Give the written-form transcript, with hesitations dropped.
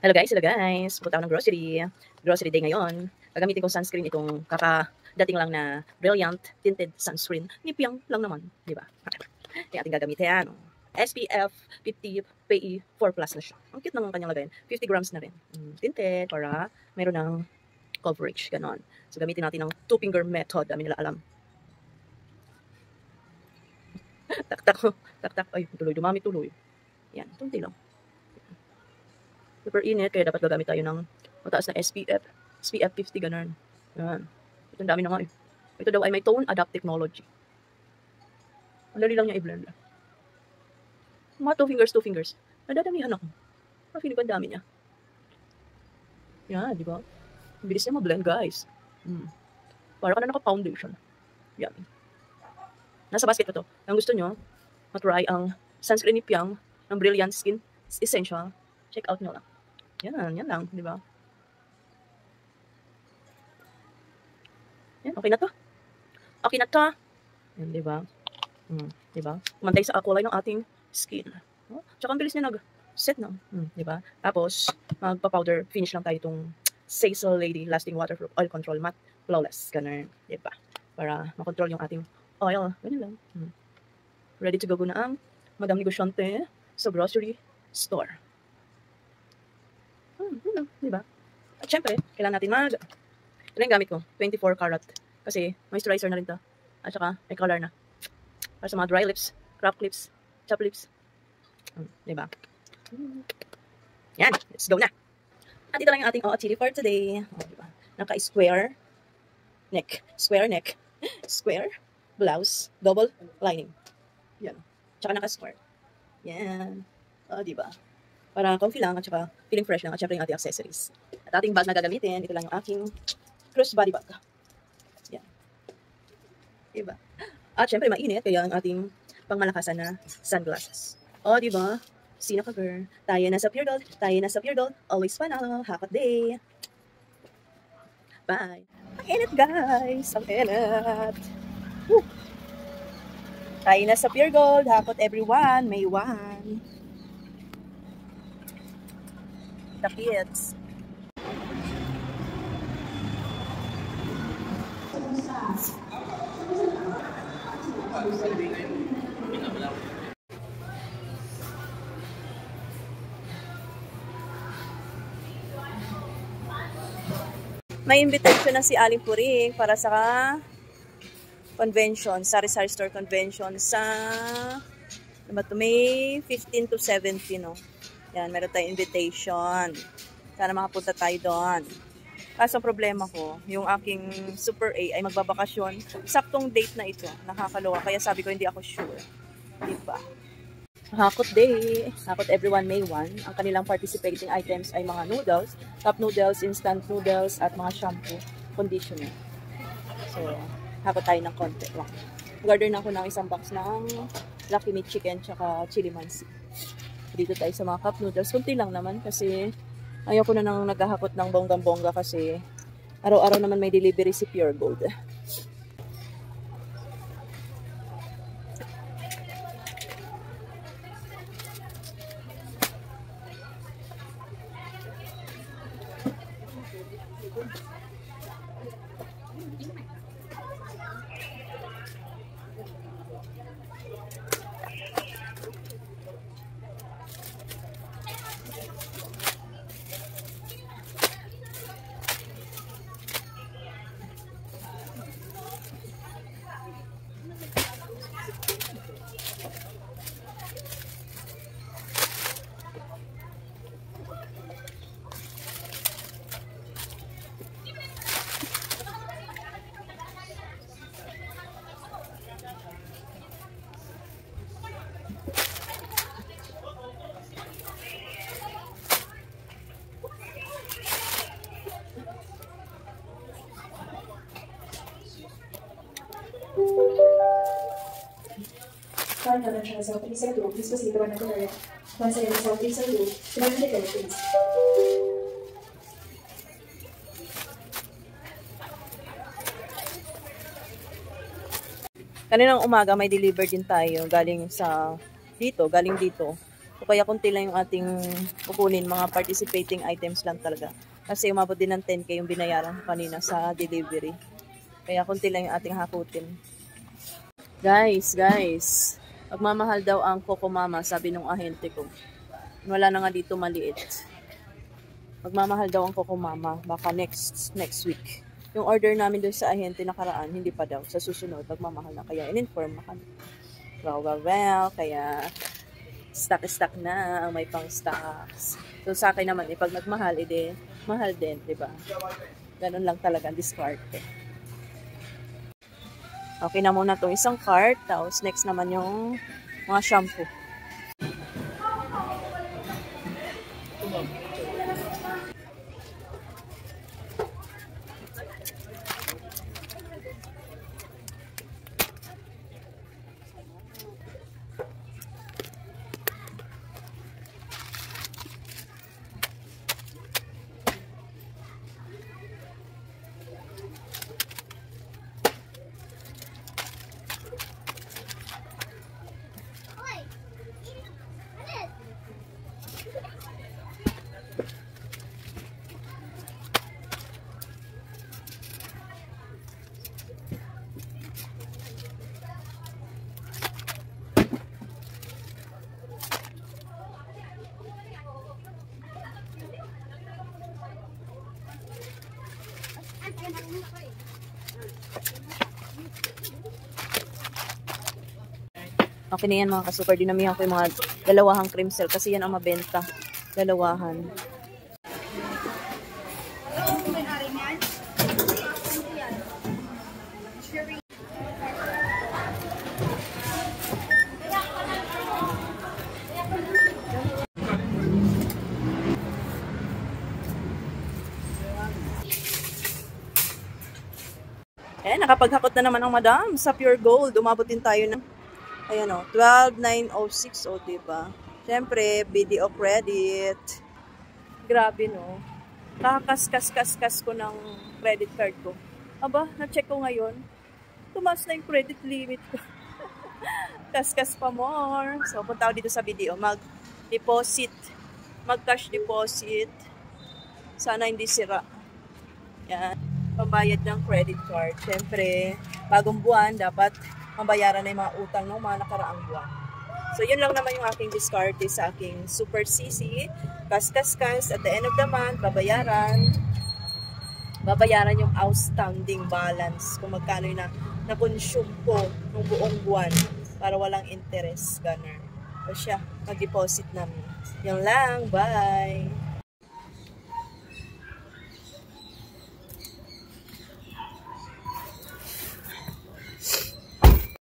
Hello guys. Punta ako ng grocery. Grocery day ngayon. Gagamitin ko sunscreen itong kakadating lang na Brilliant Tinted Sunscreen. Nipyang lang naman, di ba? Yung ating gagamitin. SPF 50 PE 4+ na siya. Ang cute ng kanyang lagayan. 50 grams na rin. Tinted para mayroon ng coverage. Ganon. So gamitin natin ng 2-finger method. Dami nila alam. Tak-tak. Ay, tuloy. Dumami tuloy. Yan. Tunti lang. Super init, kaya dapat gagamit tayo ng mataas na SPF 50, ganun. Yan. Ito, ang dami na nga eh. Ito daw ay may tone adapt technology. Ang dali lang niya i-blend. Mga 2 fingers. Nadadamihan ako. Pero feeling ko ang dami niya. Yan, di ba? Ang bilis niya ma-blend, guys. Para ka na naka-foundation. Yan. Nasa basket ko to. Ang gusto nyo, matry ang sunscreen ni Piang ng Brilliant Skin Essential. Check out nyo lang. Yan lang, di ba? Yan, okay na to. Okay na to. Yan, di ba? Di ba? Kumantay sa kulay ng ating skin. Tsaka ang bilis niya nag-set na. Di ba? Tapos, magpa-powder finish lang tayo itong Sisal Lady Lasting Waterproof Oil Control Matte Flawless. Ganun, di ba? Para makontrol yung ating oil. Ganyan lang. Ready to go na ang Madam Negosyante sa grocery store. Diba? At syempre, kailangan natin ito yung gamit ko, 24 karat. Kasi moisturizer na rin to. At saka may color na. Para sa mga dry lips, crop lips, chop lips. Diba? Yan, let's go na. At ito lang yung ating chili for today. Diba? Naka-square neck. Square neck. Square blouse. Double lining. Yan. Tsaka naka-square. Yan. Diba? Para comfy lang at saka feeling fresh lang at syempre yung ating accessories. At ating bag na gagamitin, ito lang yung aking crossbody bag. Yan. Diba? At syempre mainit, kaya ang ating pangmalakasan na sunglasses. Diba? Sino ka girl? Tayo na sa Pure Gold. Tayo na sa Pure Gold. Always panalo. Hakot day. Bye. Ang init guys. Ang init. Woo. Tayo na sa Pure Gold. Hakot everyone. May one. The kids. May invitation na si Aling Puring para sa convention, Sari-Sari Store Convention sa May 15 to 17, no? Yan, meron tayong invitation. Sana makapunta tayo doon. Kaso ang problema ko, yung aking Super A ay magbabakasyon. Saktong date na ito. Nakakaloka. Kaya sabi ko, hindi ako sure. Diba? Hakot day. Hakot everyone May 1. Ang kanilang participating items ay mga noodles, cup noodles, instant noodles, at mga shampoo, conditioner. So, hakot tayo ng konti lang. Order na ako ng isang box ng Lucky Meat Chicken tsaka Chili Mansi. Dito tayo sa mga cup noodles. Kunti lang naman kasi ayoko na nang naghahakot ng bonggang-bongga kasi araw-araw naman may delivery si Pure Gold. Foreign Convention is opening sa group, please proceed to one of the area. Once again, is opening sa group, remember the code, please. Kaninang umaga may deliver din tayo galing dito. O kaya kunti lang yung ating kukunin, mga participating items lang talaga. Kasi umabot din ng 10K yung binayaran ko kanina sa delivery. Kaya kunti lang yung ating hakutin. Guys, magmamahal daw ang Coco Mama, sabi nung ahente ko. Wala na nga dito maliit. Magmamahal daw ang Coco Mama, baka next week. Yung order namin doon sa ahente nakaraan, hindi pa daw. Sa susunod, magmamahal na. Kaya in-inform na kami. Well, kaya stock na ang may pang stocks. So sa akin naman, pag nagmahal, mahal din, di ba? Ganun lang talaga ang diskarte. Okay na muna itong isang cart. Tapos next naman yung mga shampoo. Okay na yan mga kasukar. Dinamihan ko yung mga dalawahang cream cell kasi yan ang mabenta. Dalawahan. Nakapaghakot na naman ang madam sa Pure Gold. Umabot din tayo ng ayan o, 12,906 o, diba? Siyempre, BDO credit. Grabe, no? Kakakas ko ng credit card ko. Aba, na-check ko ngayon. Tumaas na yung credit limit ko. Kaskas pa more. So, punta ako dito sa BDO. Mag-deposit. Mag-cash deposit. Sana hindi sira. Yan. Pambayad ng credit card. Siyempre, bagong buwan, dapat mabayaran na yung mga utang ng mga nakaraang buwan. So, yun lang naman yung aking diskarte sa aking Super CC. Kas. At the end of the month, babayaran yung outstanding balance kung magkano yung na-consume ko ng buong buwan para walang interest. Ganun. So, siya, mag-deposit namin. Yan lang. Bye!